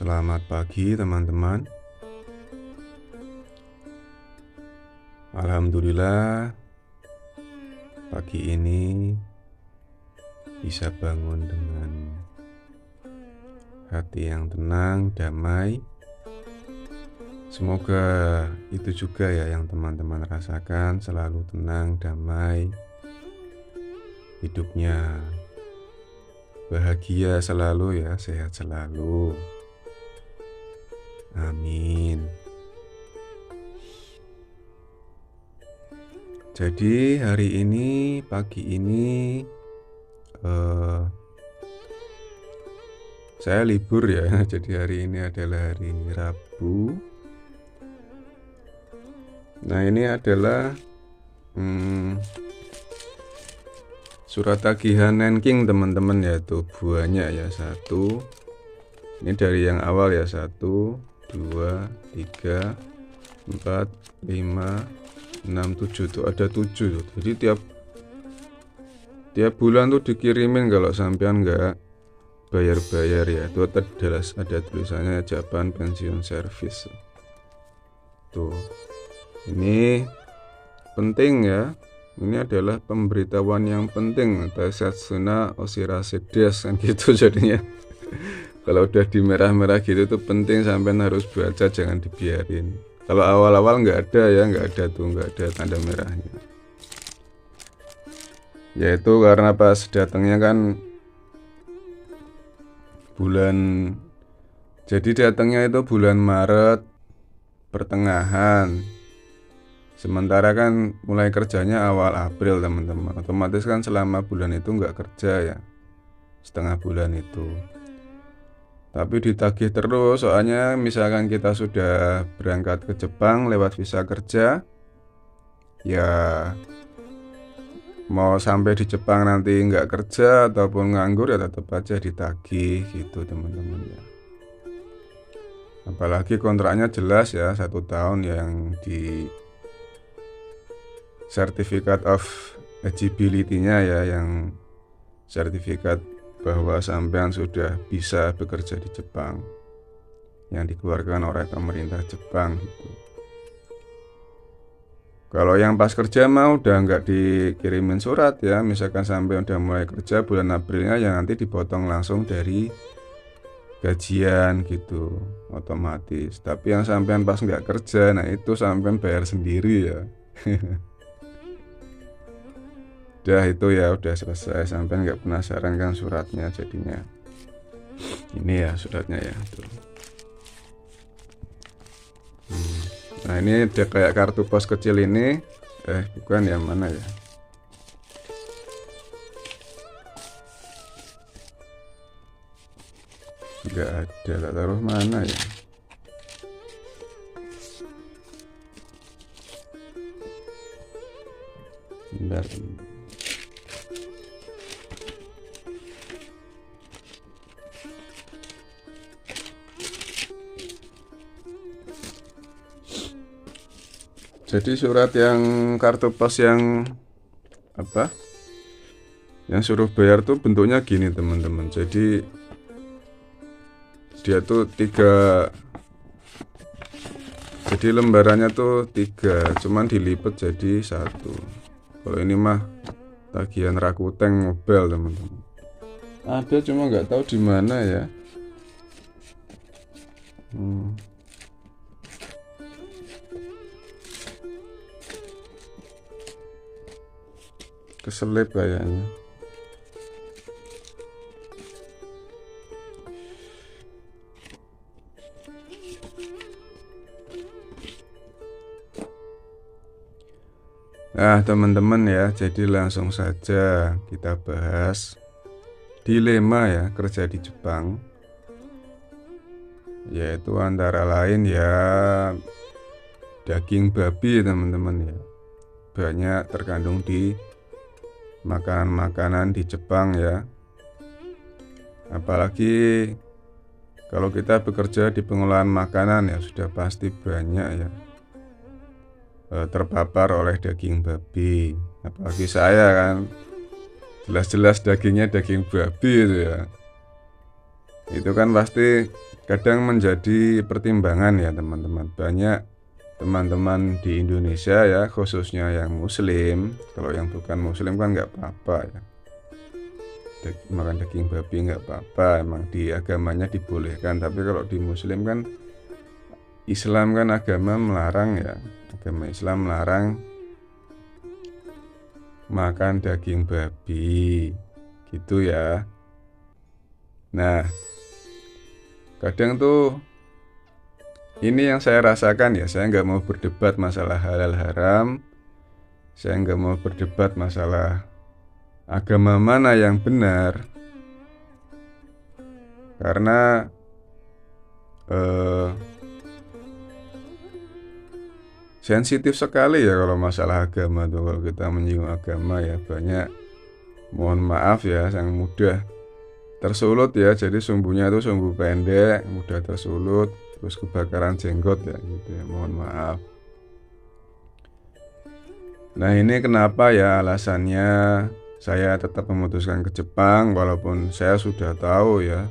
Selamat pagi teman-teman. Alhamdulillah pagi ini bisa bangun dengan hati yang tenang, damai. Semoga itu juga ya yang teman-teman rasakan, selalu tenang, damai, hidupnya bahagia selalu ya, sehat selalu. Amin. Jadi hari ini, pagi ini saya libur ya. Jadi hari ini adalah hari Rabu. Nah ini adalah surat tagihan Nanking teman-teman, yaitu banyak ya, 1. Ini dari yang awal ya, 1, 2, 3, 4, 5, 6, 7 tuh ada 7 tuh. Jadi tiap bulan tuh dikirimin kalau sampean nggak bayar-bayar ya. Itu ada tulisannya Japan Pensiun Service. Tuh. Ini penting ya. Ini adalah pemberitahuan yang penting. Taisetsuna Oshirase desu kan gitu jadinya. Kalau udah di merah-merah gitu tuh penting, sampean harus baca, jangan dibiarin. Kalau awal-awal nggak ada ya, nggak ada tanda merahnya. Yaitu karena pas datangnya kan datangnya itu bulan Maret pertengahan. Sementara kan mulai kerjanya awal April teman-teman. Otomatis kan selama bulan itu nggak kerja ya, setengah bulan itu. Tapi ditagih terus, soalnya misalkan kita sudah berangkat ke Jepang lewat visa kerja, ya mau sampai di Jepang nanti nggak kerja ataupun nganggur ya tetap aja ditagih gitu teman-teman ya. Apalagi kontraknya jelas ya, 1 tahun yang di Certificate of Eligibility-nya ya, yang sertifikat bahwa sampean sudah bisa bekerja di Jepang yang dikeluarkan oleh pemerintah Jepang gitu. Kalau yang pas kerja mah udah nggak dikirimin surat ya, misalkan sampai udah mulai kerja bulan Aprilnya ya nanti dipotong langsung dari gajian gitu otomatis. Tapi yang sampean pas nggak kerja, nah itu sampean bayar sendiri ya. Udah itu ya, udah selesai. Sampai nggak penasaran kan suratnya jadinya. Ini ya suratnya ya tuh. Nah ini ada kayak kartu pos kecil ini. Bukan ya, mana ya? Nggak ada, tak taruh mana ya? Bentar. Jadi surat yang kartu pos yang apa? Yang suruh bayar tuh bentuknya gini teman-teman. Jadi dia tuh 3. Jadi lembarannya tuh 3, cuman dilipet jadi 1. Kalau ini mah tagihan Rakuten Mobile teman-teman. Ada cuma nggak tahu di mana ya. Keselip kayaknya. Nah teman-teman ya, jadi langsung saja kita bahas dilema ya kerja di Jepang. Yaitu antara lain ya daging babi teman-teman ya. Banyak terkandung di makanan-makanan di Jepang ya. Apalagi kalau kita bekerja di pengolahan makanan ya sudah pasti banyak ya terpapar oleh daging babi. Apalagi saya kan jelas-jelas dagingnya daging babi itu ya. Itu kan pasti kadang menjadi pertimbangan ya teman-teman. Banyak teman-teman di Indonesia ya, khususnya yang muslim, kalau yang bukan muslim kan nggak apa-apa ya, makan daging babi nggak apa-apa, emang di agamanya dibolehkan. Tapi kalau di muslim kan, Islam kan agama melarang ya, agama Islam melarang makan daging babi gitu ya. Nah, kadang tuh ini yang saya rasakan ya, saya nggak mau berdebat masalah halal haram, saya nggak mau berdebat masalah agama mana yang benar, karena sensitif sekali ya kalau masalah agama tuh, kalau kita menyinggung agama ya banyak, mohon maaf ya, yang mudah tersulut ya, jadi sumbunya itu sumbu pendek, mudah tersulut, terus kebakaran jenggot ya gitu ya, mohon maaf. Nah ini kenapa ya alasannya saya tetap memutuskan ke Jepang, walaupun saya sudah tahu ya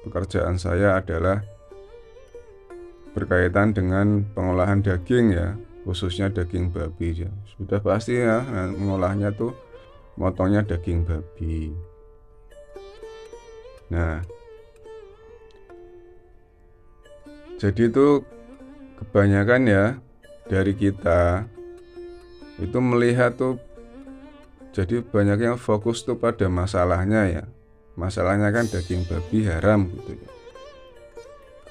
pekerjaan saya adalah berkaitan dengan pengolahan daging ya, khususnya daging babi ya. Sudah pasti ya, mengolahnya tuh motongnya daging babi. Nah, jadi itu kebanyakan ya dari kita itu melihat tuh, jadi banyak yang fokus tuh pada masalahnya ya. Masalahnya kan daging babi haram gitu ya.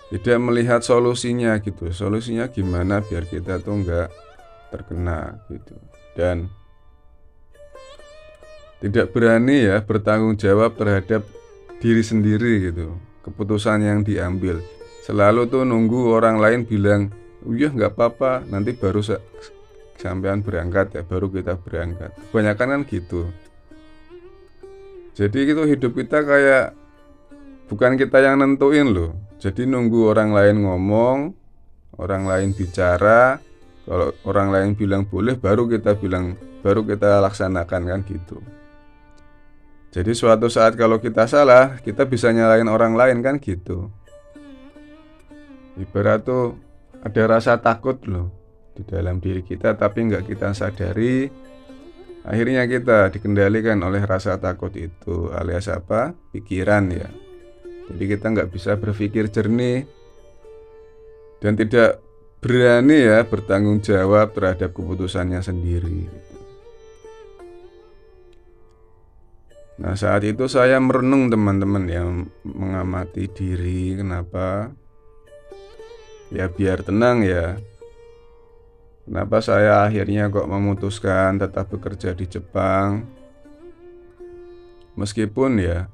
Tidak melihat solusinya gitu. Solusinya gimana biar kita tuh nggak terkena gitu. Dan tidak berani ya bertanggung jawab terhadap diri sendiri gitu, keputusan yang diambil. Selalu tuh nunggu orang lain bilang, iya nggak apa-apa, nanti baru sampean berangkat ya, baru kita berangkat. Kebanyakan kan gitu. Jadi itu hidup kita kayak bukan kita yang nentuin loh. Jadi nunggu orang lain ngomong, orang lain bicara, kalau orang lain bilang boleh, baru kita laksanakan kan gitu. Jadi suatu saat kalau kita salah, kita bisa nyalain orang lain kan gitu. Ibarat tuh ada rasa takut loh di dalam diri kita, tapi nggak kita sadari. Akhirnya kita dikendalikan oleh rasa takut itu, alias apa? Pikiran ya. Jadi kita nggak bisa berpikir jernih dan tidak berani ya bertanggung jawab terhadap keputusannya sendiri. Nah saat itu saya merenung teman-teman yang mengamati diri, kenapa? Ya biar tenang ya. Kenapa saya akhirnya kok memutuskan tetap bekerja di Jepang? Meskipun ya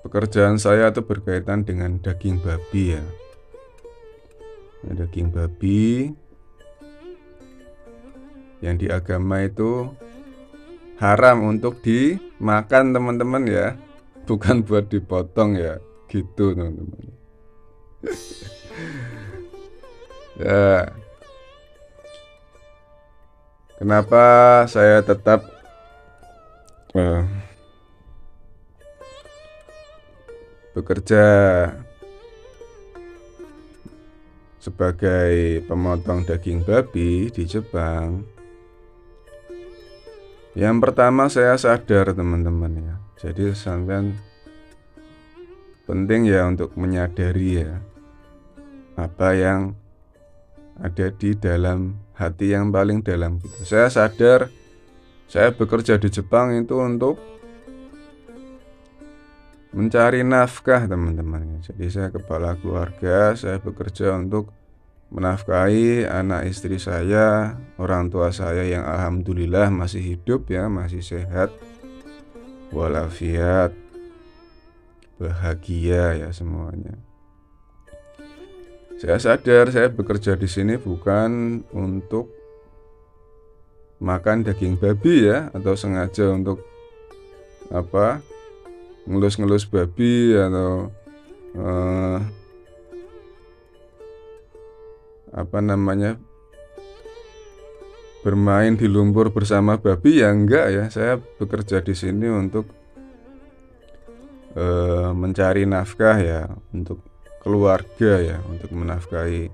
pekerjaan saya itu berkaitan dengan daging babi ya. Daging babi yang di agama itu haram untuk dimakan teman-teman ya, bukan buat dipotong ya, gitu teman-teman. Ya, kenapa saya tetap bekerja sebagai pemotong daging babi di Jepang? Yang pertama saya sadar teman-teman ya. Jadi sampean penting ya untuk menyadari ya apa yang ada di dalam hati yang paling dalam gitu. Saya sadar saya bekerja di Jepang itu untuk mencari nafkah teman-teman. Jadi saya kepala keluarga, saya bekerja untuk menafkahi anak istri saya, orang tua saya yang alhamdulillah masih hidup ya, masih sehat walafiat, bahagia ya semuanya. Saya sadar saya bekerja di sini bukan untuk makan daging babi ya, atau sengaja untuk ngelus-ngelus babi atau bermain di lumpur bersama babi ya, enggak ya. Saya bekerja di sini untuk mencari nafkah ya untuk keluarga ya, untuk menafkahi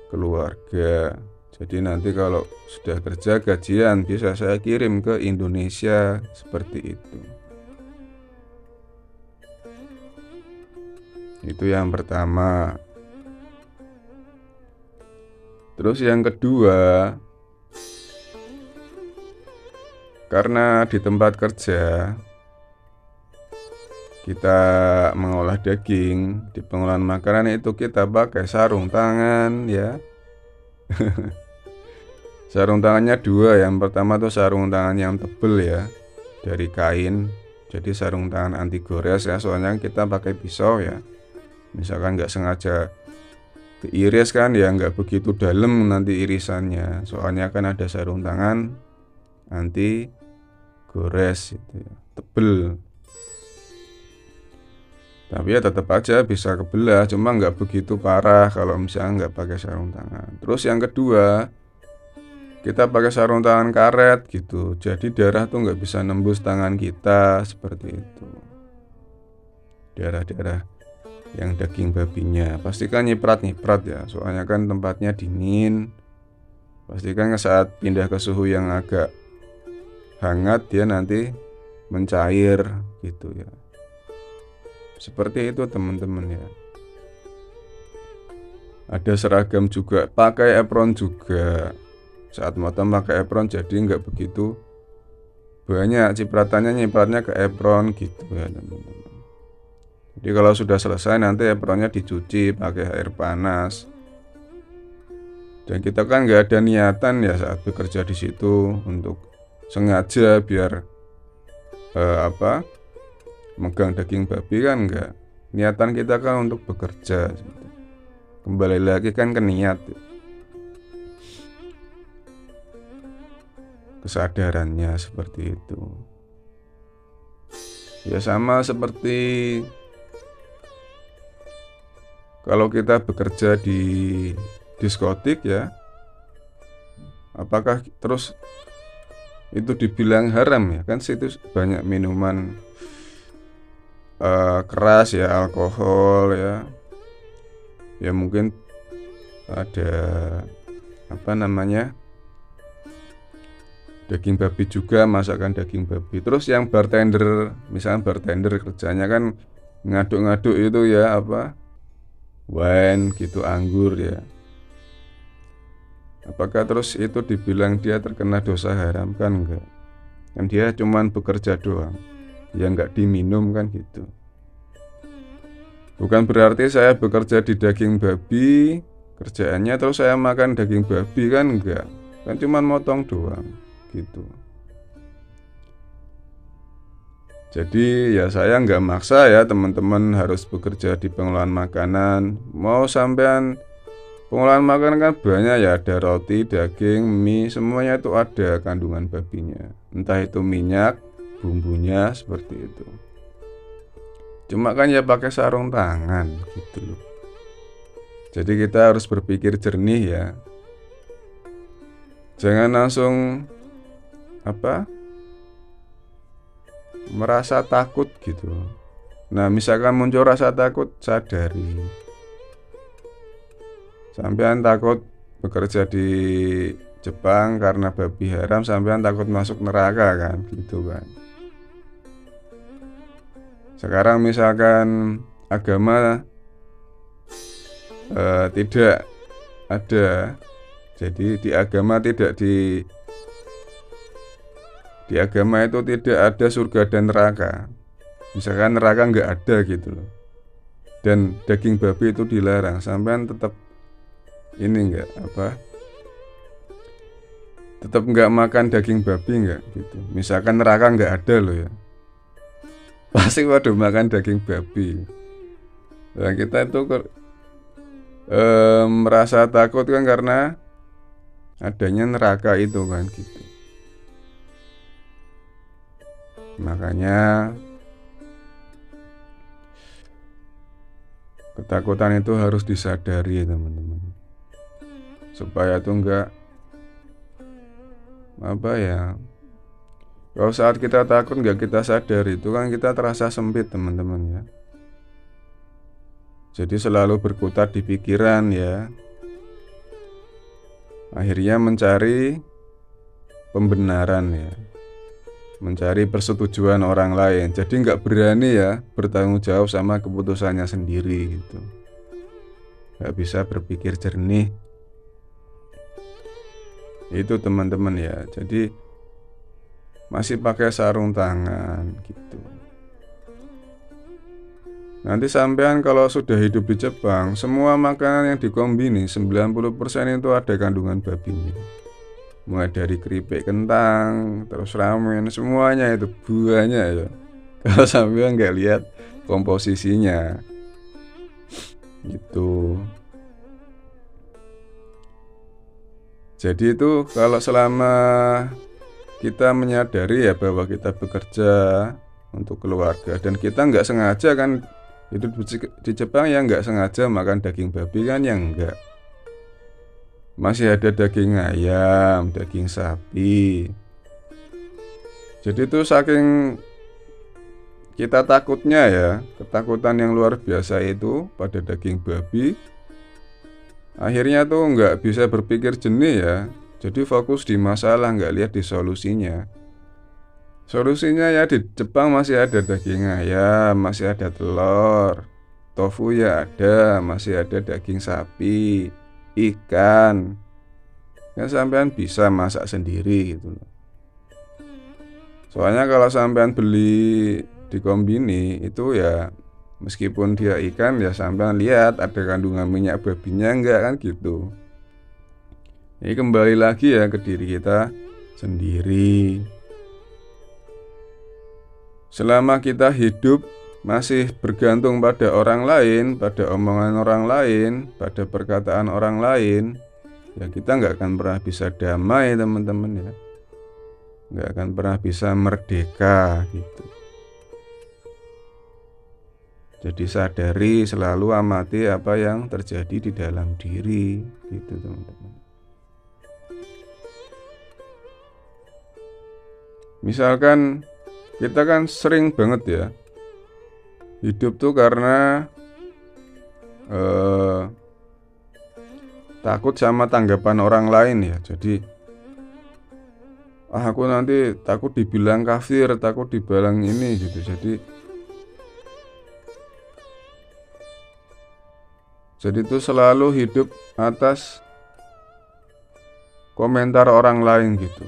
keluarga. Jadi nanti kalau sudah kerja gajian bisa saya kirim ke Indonesia seperti itu. Itu yang pertama. Terus yang kedua, karena di tempat kerja kita mengolah daging, di pengolahan makanan itu kita pakai sarung tangan ya. Sarung tangannya dua, yang pertama tuh sarung tangan yang tebel ya, dari kain. Jadi sarung tangan anti gores ya, soalnya kita pakai pisau ya. Misalkan nggak sengaja diiris kan ya nggak begitu dalam nanti irisannya. Soalnya kan ada sarung tangan anti gores itu ya, tebel. Tapi ya tetap aja bisa kebelah, cuma nggak begitu parah kalau misalnya nggak pakai sarung tangan. Terus yang kedua, kita pakai sarung tangan karet gitu, jadi darah tuh nggak bisa nembus tangan kita seperti itu. Darah-darah yang daging babinya pastikan nyiprat-nyiprat ya, soalnya kan tempatnya dingin. Pastikan saat pindah ke suhu yang agak hangat dia nanti mencair gitu ya. Seperti itu teman-teman ya. Ada seragam juga, pakai apron juga. Saat motong pakai apron jadi nggak begitu banyak cipratannya, nyipratnya ke apron gitu ya teman-teman. Jadi kalau sudah selesai nanti apronnya dicuci pakai air panas. Dan kita kan nggak ada niatan ya saat bekerja di situ untuk sengaja biar megang daging babi kan enggak. Niatan kita kan untuk bekerja. Kembali lagi kan ke niat. Kesadarannya seperti itu. Ya sama seperti kalau kita bekerja di diskotik ya, apakah terus itu dibilang haram ya? Kan situ banyak minuman keras ya, alkohol ya. Ya mungkin ada daging babi juga, masakan daging babi. Terus yang bartender, misalnya bartender kerjanya kan ngaduk-ngaduk itu ya wine gitu, anggur ya. Apakah terus itu dibilang dia terkena dosa haram? Kan enggak. Kan dia cuman bekerja doang. Ya enggak diminum kan gitu. Bukan berarti saya bekerja di daging babi, kerjaannya terus saya makan daging babi kan enggak. Kan cuman motong doang gitu. Jadi ya saya nggak maksa ya teman-teman harus bekerja di pengolahan makanan. Mau sampean pengolahan makanan kan banyak ya, ada roti, daging, mie, semuanya itu ada kandungan babinya. Entah itu minyak, bumbunya seperti itu. Cuma kan ya pakai sarung tangan gitu loh. Jadi kita harus berpikir jernih ya. Jangan langsung merasa takut gitu. Nah, misalkan muncul rasa takut, sadari. Sampean takut bekerja di Jepang karena babi haram, sampean takut masuk neraka kan, gitu kan. Sekarang misalkan agama tidak ada, jadi di agama di agama itu tidak ada surga dan neraka. Misalkan neraka nggak ada gitu loh. Dan daging babi itu dilarang, sampean tetap tetap nggak makan daging babi nggak gitu. Misalkan neraka nggak ada loh ya, pasti waduh makan daging babi. Nah kita itu merasa takut kan karena adanya neraka itu kan gitu. Makanya ketakutan itu harus disadari teman-teman, supaya tuh enggak Kalau saat kita takut nggak kita sadar, itu kan kita terasa sempit teman-teman ya. Jadi selalu berkutat di pikiran ya. Akhirnya mencari pembenaran ya, mencari persetujuan orang lain. Jadi nggak berani ya bertanggung jawab sama keputusannya sendiri gitu. Nggak bisa berpikir jernih. Itu teman-teman ya. Jadi masih pakai sarung tangan gitu. Nanti sampean kalau sudah hidup di Jepang, semua makanan yang dikombini 90% itu ada kandungan babinya. Mulai dari keripik kentang, terus ramen, semuanya itu buahnya ya. Kalau sampean nggak lihat komposisinya gitu. Jadi itu kalau selama kita menyadari ya bahwa kita bekerja untuk keluarga dan kita nggak sengaja kan hidup di Jepang ya, nggak sengaja makan daging babi kan, yang enggak. Masih ada daging ayam, daging sapi. Jadi itu saking kita takutnya ya, ketakutan yang luar biasa itu pada daging babi, akhirnya tuh nggak bisa berpikir jernih ya. Jadi fokus di masalah, nggak lihat di solusinya. Solusinya ya di Jepang masih ada daging ayam, masih ada telur, tofu ya ada, masih ada daging sapi, ikan. Ya sampean bisa masak sendiri gitu loh. Soalnya kalau sampean beli di kombini itu ya, meskipun dia ikan ya sampean lihat ada kandungan minyak babinya enggak kan gitu. Ini kembali lagi ya ke diri kita sendiri. Selama kita hidup masih bergantung pada orang lain, pada omongan orang lain, pada perkataan orang lain, ya kita nggak akan pernah bisa damai teman-teman ya. Nggak akan pernah bisa merdeka gitu. Jadi sadari, selalu amati apa yang terjadi di dalam diri gitu teman-teman. Misalkan kita kan sering banget ya hidup tuh karena takut sama tanggapan orang lain ya. Jadi aku nanti takut dibilang kafir, takut dibilang ini gitu. Jadi itu selalu hidup atas komentar orang lain gitu.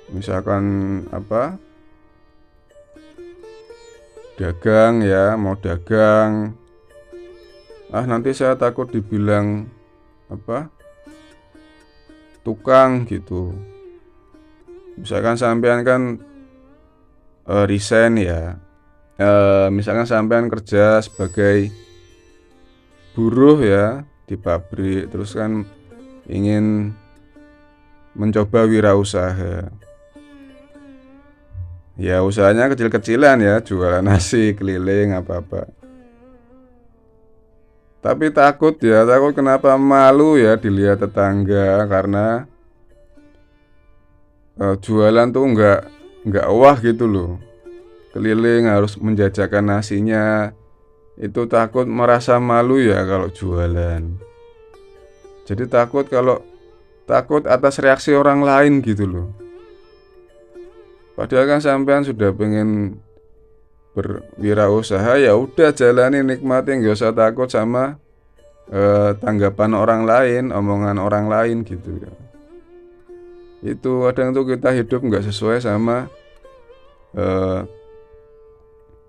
Misalkan apa, dagang ya, mau dagang, nanti saya takut dibilang apa, tukang gitu. Misalkan sampean kan resign ya, misalkan sampean kerja sebagai buruh ya di pabrik, terus kan ingin mencoba wirausaha. Ya usahanya kecil-kecilan ya, jualan nasi keliling apa-apa. Tapi takut kenapa, malu ya dilihat tetangga karena jualan tuh nggak wah gitu loh. Keliling harus menjajakan nasinya, itu takut merasa malu ya kalau jualan. Jadi takut atas reaksi orang lain gitu loh. Padahal kan sampean sudah pengen berwirausaha, ya udah jalani, nikmati, nggak usah takut sama tanggapan orang lain, omongan orang lain gitu ya. Itu kadang tuh kita hidup nggak sesuai sama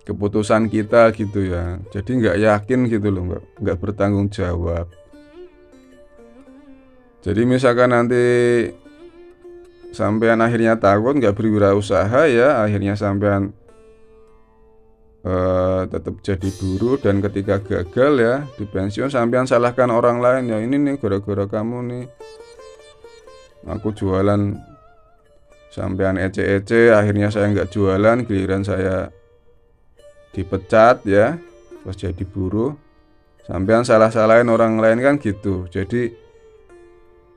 keputusan kita gitu ya. Jadi nggak yakin gitu loh, nggak bertanggung jawab. Jadi misalkan nanti sampean akhirnya takut nggak berwirausaha ya, akhirnya sampean tetap jadi buruh, dan ketika gagal ya di pensiun sampean salahkan orang lain, ya ini nih gara-gara kamu nih aku jualan, sampean ece-ece, akhirnya saya nggak jualan, giliran saya dipecat ya, terus jadi buruh, sampean salah-salahin orang lain kan gitu. Jadi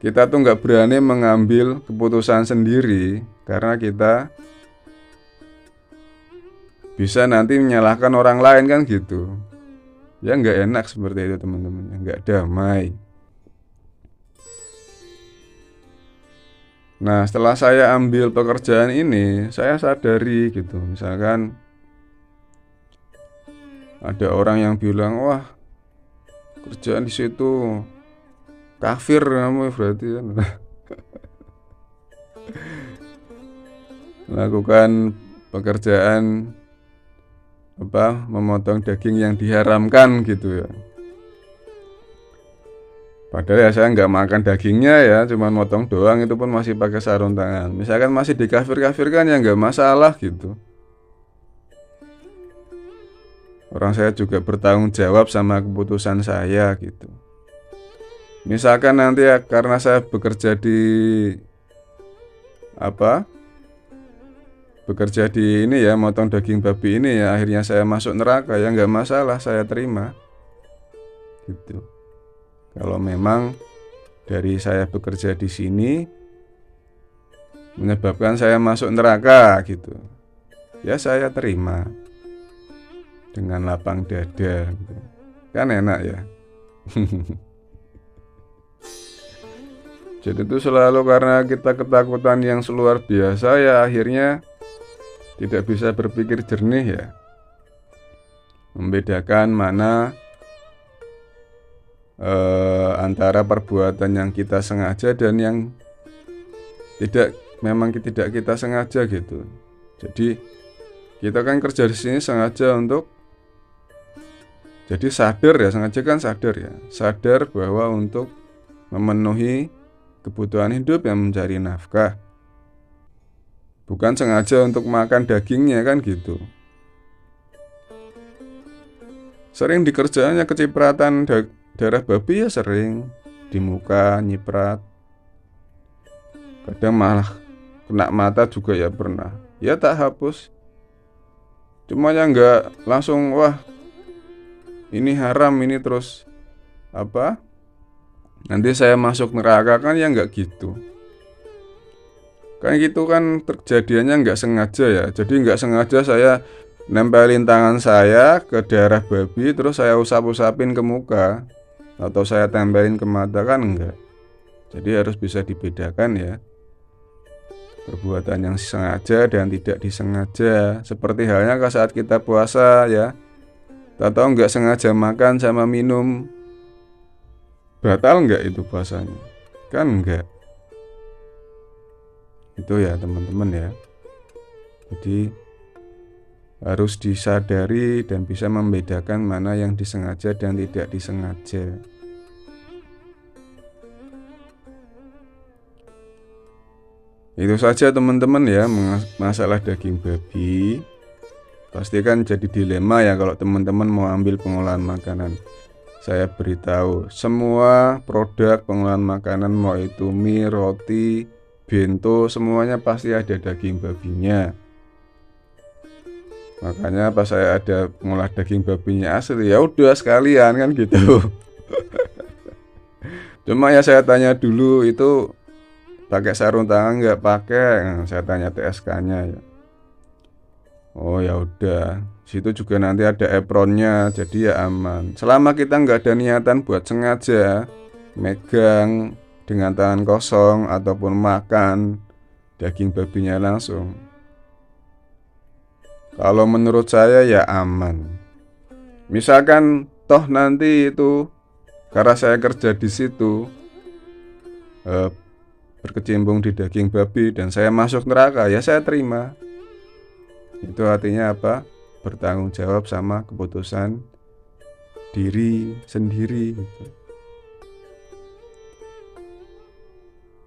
kita tuh nggak berani mengambil keputusan sendiri karena kita bisa nanti menyalahkan orang lain kan gitu. Ya nggak enak seperti itu teman-teman, nggak damai. Nah setelah saya ambil pekerjaan ini, saya sadari gitu. Misalkan ada orang yang bilang, wah kerjaan di situ kafir kamu berarti kan. Melakukan pekerjaan memotong daging yang diharamkan gitu ya. Padahal ya saya nggak makan dagingnya ya, cuma motong doang, itu pun masih pakai sarung tangan. Misalkan masih dikafir-kafirkan ya nggak masalah gitu. Orang saya juga bertanggung jawab sama keputusan saya gitu. Misalkan nanti ya karena saya bekerja di ini ya, motong daging babi ini ya, akhirnya saya masuk neraka ya nggak masalah, saya terima gitu. Kalau memang dari saya bekerja di sini menyebabkan saya masuk neraka gitu, ya saya terima dengan lapang dada gitu. Kan enak ya. Jadi itu selalu karena kita ketakutan yang luar biasa ya, akhirnya tidak bisa berpikir jernih ya, membedakan mana antara perbuatan yang kita sengaja dan yang memang tidak kita sengaja gitu. Jadi kita kan kerja di sini sengaja untuk jadi sadar ya, sengaja kan sadar bahwa untuk memenuhi kebutuhan hidup yang mencari nafkah, bukan sengaja untuk makan dagingnya kan gitu. Sering di kerjaannya kecipratan darah babi ya, sering di muka nyiprat, kadang malah kena mata juga ya pernah. Ya tak hapus, cuma ya nggak langsung wah ini haram ini terus nanti saya masuk neraka kan ya nggak gitu. Kan gitu kan terjadiannya nggak sengaja ya. Jadi nggak sengaja saya nempelin tangan saya ke darah babi terus saya usap-usapin ke muka atau saya tempelin ke mata, kan enggak. Jadi harus bisa dibedakan ya, perbuatan yang sengaja dan tidak disengaja. Seperti halnya saat kita puasa ya, tahu nggak sengaja makan sama minum, batal nggak itu puasanya? Kan enggak. Itu ya teman-teman ya. Jadi harus disadari dan bisa membedakan mana yang disengaja dan tidak disengaja. Itu saja teman-teman ya, masalah daging babi. Pasti kan jadi dilema ya kalau teman-teman mau ambil pengolahan makanan. Saya beritahu, semua produk pengolahan makanan, mau itu mie, roti, bento, semuanya pasti ada daging babinya. Makanya pas saya ada mengolah daging babinya asli, ya udah sekalian kan gitu. Cuma ya saya tanya dulu, itu pakai sarung tangan nggak? Pakai. Nah, saya tanya TSK-nya ya. Oh ya udah, situ juga nanti ada apronnya, jadi ya aman. Selama kita nggak ada niatan buat sengaja megang dengan tangan kosong ataupun makan daging babinya langsung, kalau menurut saya ya aman. Misalkan toh nanti itu karena saya kerja di situ berkecimpung di daging babi dan saya masuk neraka, ya saya terima. Itu artinya apa? Bertanggung jawab sama keputusan diri sendiri gitu.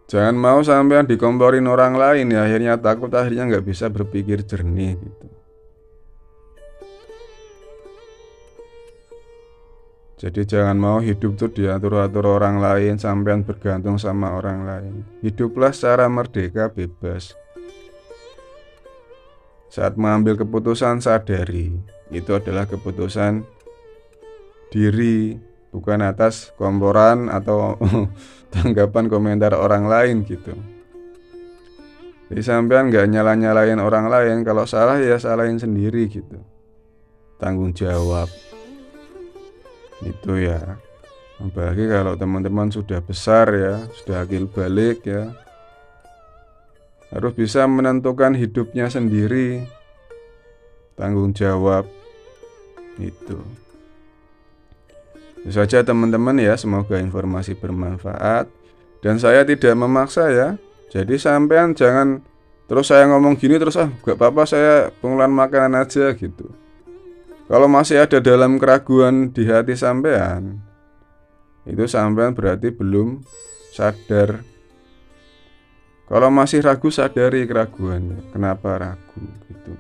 Jangan mau sampai dikomporin orang lain ya, akhirnya takut, akhirnya nggak bisa berpikir jernih gitu. Jadi jangan mau hidup tuh diatur-atur orang lain, sampean bergantung sama orang lain. Hiduplah secara merdeka, bebas. Saat mengambil keputusan sadari, itu adalah keputusan diri, bukan atas komporan atau tanggapan komentar orang lain gitu. Jadi sampean nggak nyalain orang lain, kalau salah ya salahin sendiri gitu. Tanggung jawab itu ya. Apalagi kalau teman-teman sudah besar ya, sudah akil balik ya, harus bisa menentukan hidupnya sendiri. Tanggung jawab itu. Itu saja teman-teman ya, semoga informasi bermanfaat. Dan saya tidak memaksa ya. Jadi sampean jangan terus saya ngomong gini terus gak apa-apa saya pengelolaan makanan aja gitu. Kalau masih ada dalam keraguan di hati sampean, itu sampean berarti belum sadar. Kalau masih ragu, sadari keraguannya. Kenapa ragu gitu.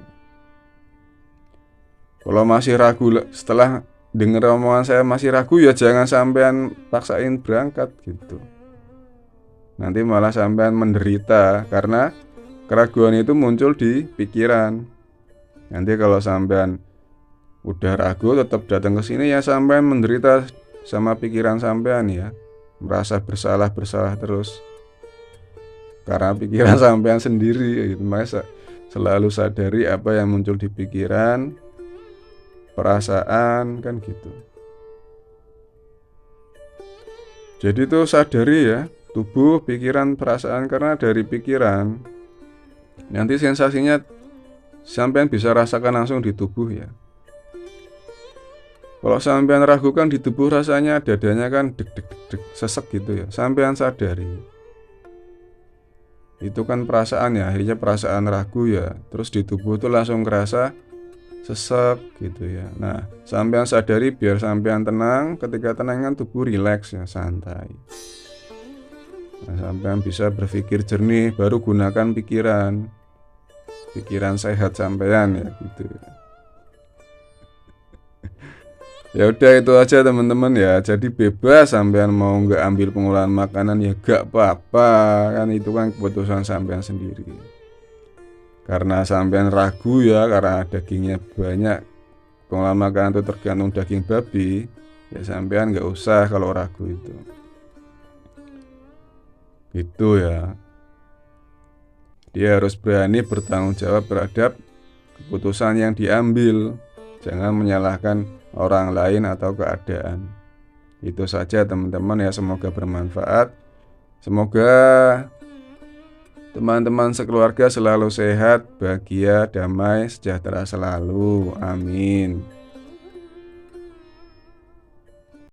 Kalau masih ragu setelah dengar omongan saya masih ragu, ya jangan sampean paksain berangkat gitu. Nanti malah sampean menderita karena keraguan itu muncul di pikiran. Nanti kalau sampean udah ragu tetap datang ke sini, ya sampean menderita sama pikiran sampean ya. Merasa bersalah terus. Karena pikiran sampean sendiri gitu. Makanya selalu sadari apa yang muncul di pikiran, perasaan kan gitu. Jadi tuh sadari ya, tubuh, pikiran, perasaan, karena dari pikiran nanti sensasinya sampean bisa rasakan langsung di tubuh ya. Kalau sampean ragukan di tubuh rasanya dadanya kan deg sesek gitu ya. Sampean sadari. Itu kan perasaan ya, akhirnya perasaan ragu ya. Terus di tubuh tuh langsung ngerasa sesek gitu ya. Nah, sampean sadari biar sampean tenang. Ketika tenang kan tubuh rileks ya, santai. Nah, sampean bisa berpikir jernih, baru gunakan pikiran sehat sampean ya gitu. Ya udah itu aja teman-teman ya. Jadi bebas sampean mau nggak ambil pengolahan makanan ya gak apa-apa, kan itu kan keputusan sampean sendiri. Karena sampean ragu ya, karena dagingnya banyak, pengolahan makanan itu tergantung daging babi, ya sampean nggak usah kalau ragu itu. Gitu ya. Dia harus berani bertanggung jawab terhadap keputusan yang diambil. Jangan menyalahkan orang lain atau keadaan. Itu saja teman-teman ya, semoga bermanfaat. Semoga teman-teman sekeluarga selalu sehat, bahagia, damai, sejahtera selalu. Amin.